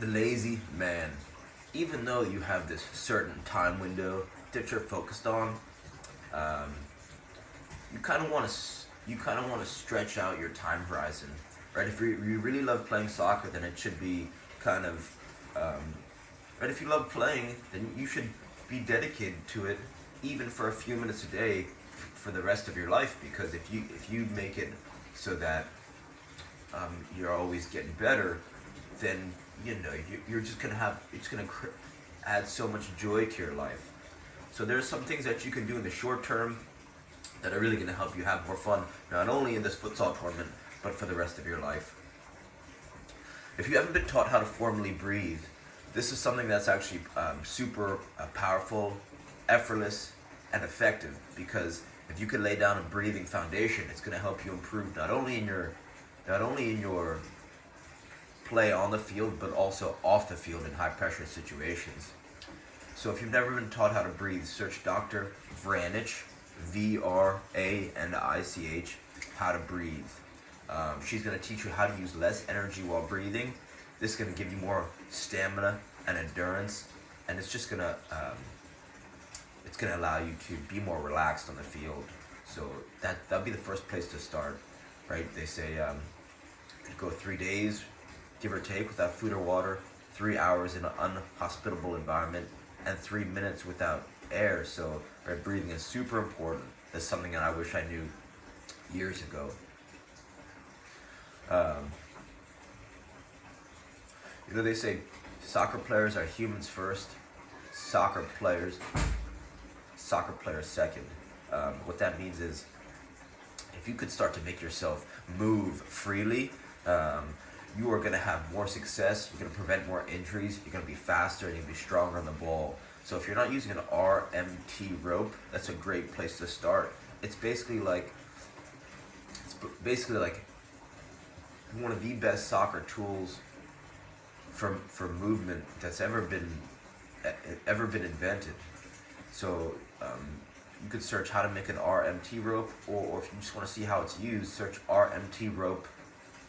The lazy man. Even though you have this certain time window that you're focused on, um, you kind of want to stretch out your time horizon, right? If you really love playing soccer, then it should be kind of right. If you love playing, then you should be dedicated to it, even for a few minutes a day, for the rest of your life. Because if you make it so that you're always getting better, then you're just gonna have it's gonna add so much joy to your life. So there's some things that you can do in the short term that are really gonna help you have more fun, not only in this futsal tournament, but for the rest of your life. If you haven't been taught how to formally breathe, this is something that's actually super powerful, effortless, and effective. Because if you can lay down a breathing foundation, it's going to help you improve not only in your play on the field, but also off the field in high pressure situations. So if you've never been taught how to breathe, search Dr. Vranich, Vranich, how to breathe. She's going to teach you how to use less energy while breathing. This is going to give you more stamina and endurance, and it's going to allow you to be more relaxed on the field. So that'll be the first place to start, right? They say go 3 days, give or take, without food or water, 3 hours in an unhospitable environment, and 3 minutes without air. So right, breathing is super important. That's something that I wish I knew years ago. They say soccer players are humans first, soccer players second. What that means is, if you could start to make yourself move freely, you are going to have more success. You're going to prevent more injuries. You're going to be faster and you'll be stronger on the ball. So if you're not using an RMT rope, that's a great place to start. It's basically like one of the best soccer tools for movement that's ever been invented. So you could search how to make an RMT rope, or if you just want to see how it's used, search RMT rope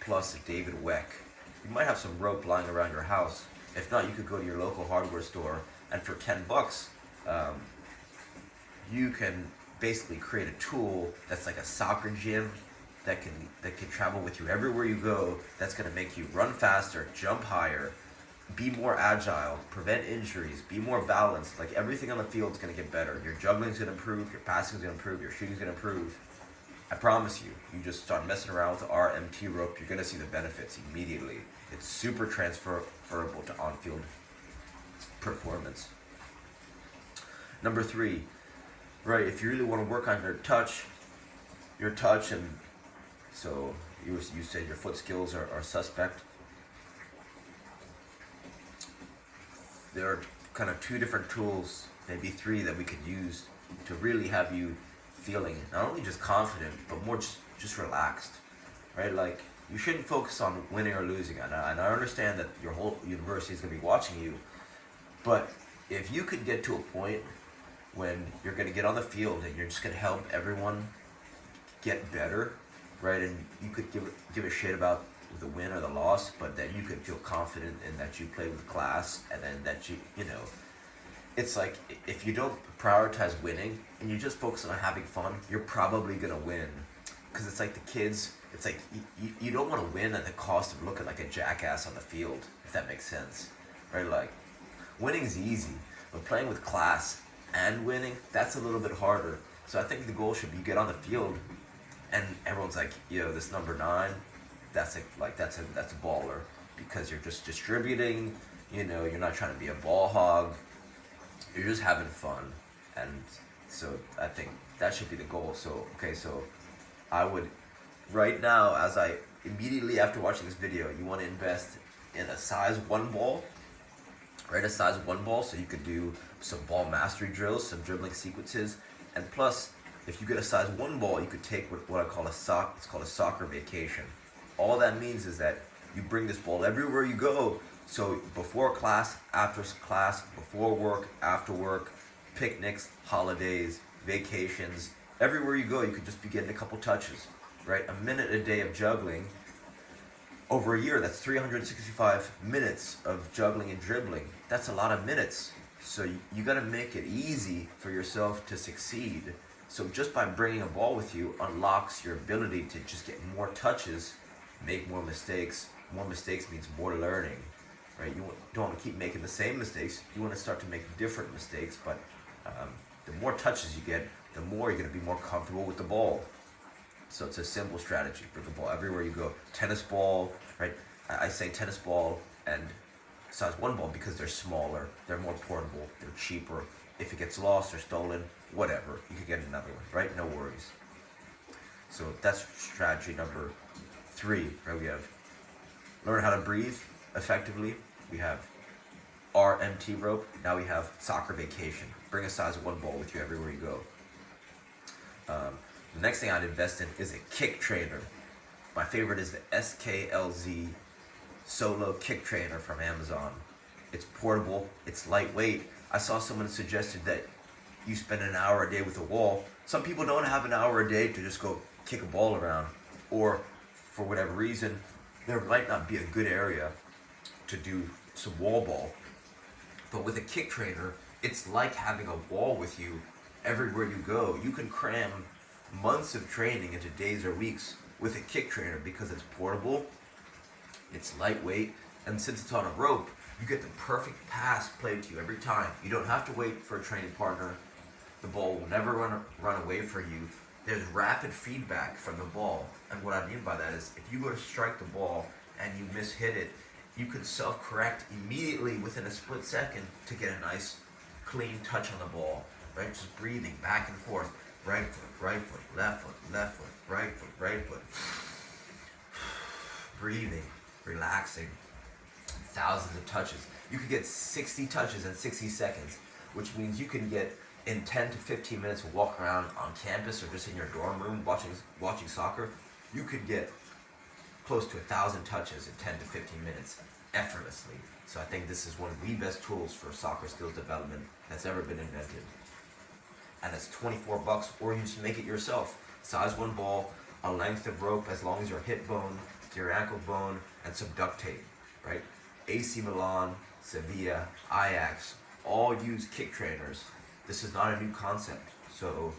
plus David Weck. You might have some rope lying around your house. If not, you could go to your local hardware store, and for $10, you can basically create a tool that's like a soccer gym that can travel with you everywhere you go. That's going to make you run faster, jump higher, be more agile, prevent injuries, be more balanced. Like, everything on the field is going to get better. Your juggling's going to improve, your passing's going to improve, your shooting's going to improve. I promise you. You just start messing around with the RMT rope, you're going to see the benefits immediately. It's super transferable to on-field performance. Number 3, right? If you really want to work on your touch, and so you said your foot skills are suspect. There are kind of 2 different tools, maybe 3, that we could use to really have you feeling not only just confident, but more just relaxed, right? Like, you shouldn't focus on winning or losing. And I understand that your whole university is going to be watching you, but if you could get to a point when you're going to get on the field and you're just going to help everyone get better, right? And you could give a shit about the win or the loss, but that you could feel confident in that you played with class, and then that it's like, if you don't prioritize winning and you just focus on having fun, you're probably gonna win. Because it's like the kids, it's like you don't want to win at the cost of looking like a jackass on the field, if that makes sense, right? Like, winning's easy, but playing with class and winning, that's a little bit harder. So I think the goal should be get on the field and everyone's like, this number 9, that's a baller, because you're just distributing. You're not trying to be a ball hog. You're just having fun, and so I think that should be the goal. So I would, right now, immediately after watching this video, you want to invest in a size 1 ball, right? A size 1 ball, so you could do some ball mastery drills, some dribbling sequences, and plus, if you get a size 1 ball, you could take what I call it's called a soccer vacation. All that means is that you bring this ball everywhere you go. So before class, after class, before work, after work, picnics, holidays, vacations, everywhere you go, you could just be getting a couple touches, right? A minute a day of juggling Over a year, that's 365 minutes of juggling and dribbling. That's a lot of minutes. So you got to make it easy for yourself to succeed. So just by bringing a ball with you unlocks your ability to just get more touches, make more mistakes. More mistakes means more learning, right? You don't want to keep making the same mistakes. You want to start to make different mistakes, but the more touches you get, the more you're going to be more comfortable with the ball. So it's a simple strategy. Bring the ball everywhere you go. Tennis ball, right? I say tennis ball and size 1 ball because they're smaller, they're more portable, they're cheaper. If it gets lost or stolen, whatever, you could get another one, right? No worries. So that's strategy number 3, right? We have learn how to breathe effectively. We have RMT rope. Now we have soccer vacation. Bring a size 1 ball with you everywhere you go. The next thing I'd invest in is a kick trainer. My favorite is the SKLZ Solo Kick Trainer from Amazon. It's portable, it's lightweight. I saw someone suggested that you spend an hour a day with a wall. Some people don't have an hour a day to just go kick a ball around, or for whatever reason, there might not be a good area to do some wall ball. But with a kick trainer, it's like having a wall with you everywhere you go. You can cram months of training into days or weeks with a kick trainer because it's portable, it's lightweight, and since it's on a rope, you get the perfect pass played to you every time. You don't have to wait for a training partner. The ball will never run away for you. There's rapid feedback from the ball. And what I mean by that is if you go to strike the ball and you mishit it, you can self-correct immediately within a split second to get a nice clean touch on the ball, right? Just breathing back and forth. Right foot, left foot, left foot, right foot. Breathing, relaxing, thousands of touches. You could get 60 touches in 60 seconds, which means you can get in 10 to 15 minutes of walk around on campus or just in your dorm room watching soccer. You could get close to 1,000 touches in 10 to 15 minutes effortlessly. So I think this is one of the best tools for soccer skills development that's ever been invented. And it's $24, or you just make it yourself. Size 1 ball, a length of rope as long as your hip bone, your ankle bone, and some duct tape, right? AC Milan, Sevilla, Ajax, all use kick trainers. This is not a new concept. So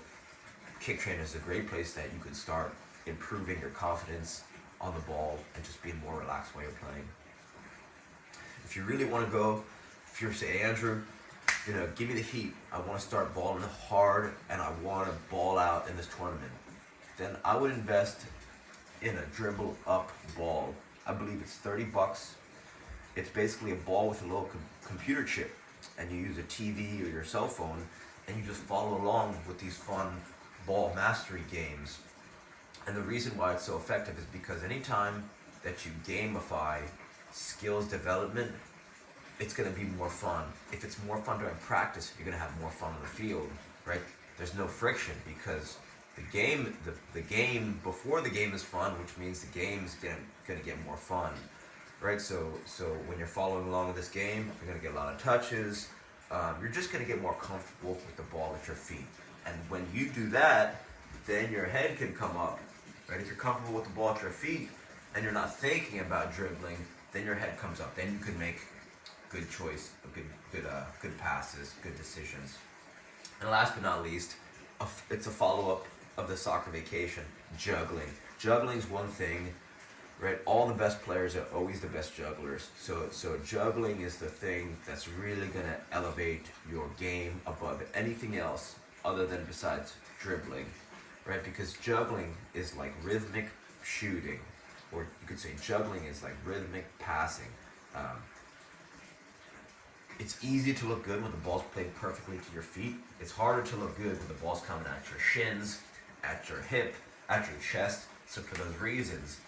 kick trainer is a great place that you can start improving your confidence on the ball and just being more relaxed while you're playing. If you really want to go, if you're say, Andrew, give me the heat. I want to start balling hard and I want to ball out in this tournament. Then I would invest in a dribble up ball. I believe it's $30. It's basically a ball with a little computer chip, and you use a TV or your cell phone, and you just follow along with these fun ball mastery games. And the reason why it's so effective is because anytime that you gamify skills development, it's going to be more fun. If it's more fun during practice, you're going to have more fun on the field, right? There's no friction because the game before the game is fun, which means the game's going to get more fun, right? So when you're following along with this game, you're going to get a lot of touches. You're just going to get more comfortable with the ball at your feet. And when you do that, then your head can come up, right? If you're comfortable with the ball at your feet and you're not thinking about dribbling, then your head comes up. Then you can make good choice, good passes, good decisions. And last but not least, it's a follow-up of the soccer vacation, juggling. Juggling's one thing, right? All the best players are always the best jugglers. So juggling is the thing that's really gonna elevate your game above anything else other than besides dribbling, right? Because juggling is like rhythmic shooting, or you could say juggling is like rhythmic passing. It's easy to look good when the ball's played perfectly to your feet. It's harder to look good when the ball's coming at your shins, at your hip, at your chest. So for those reasons,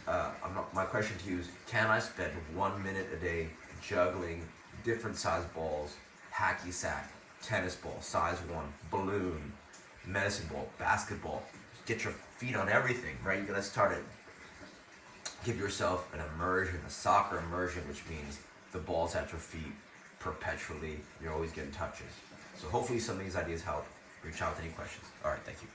my question to you is, can I spend 1 minute a day juggling different size balls, hacky sack, tennis ball, size 1, balloon, medicine ball, basketball? Get your feet on everything, right? You gotta start it. Give yourself an immersion, a soccer immersion, which means the ball's at your feet perpetually. You're always getting touches. So hopefully some of these ideas help. Reach out with any questions. All right, thank you.